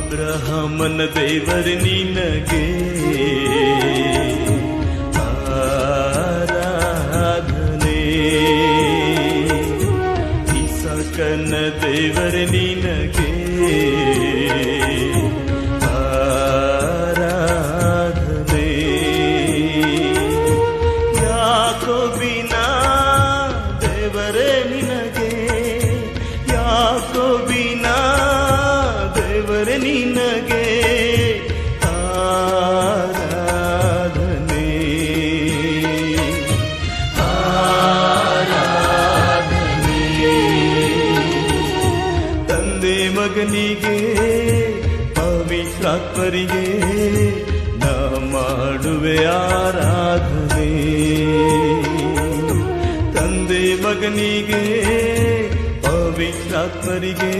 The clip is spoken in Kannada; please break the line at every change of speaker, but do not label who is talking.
ಅಬ್ರಹಾಮನ ದೇವರ ನಿನಗೆ ಆರಾಧನೆ, ಇಸಾಕನ ದೇವರ ನಿನಗೆ ಆರಾಧನೆ, ಯಾಕೋಬಿನ ದೇವರೇ ನಿನಗೆ, ಯಾಕೋಬಿನ ದೇವರೇ ನಿನಗೆ ಆರಾಧನೆ, ಆರಾಧನೆ. ತಂದೆ ಮಗನಿಗೆ ಪವಿತ್ರಾತ್ಮರಿಗೆ ನಾ ಮಾಡುವೆ ಆರಾಧನೆ, ತಂದೆ ಮಗನಿಗೆ ಪವಿತ್ರಾತ್ಮರಿಗೆ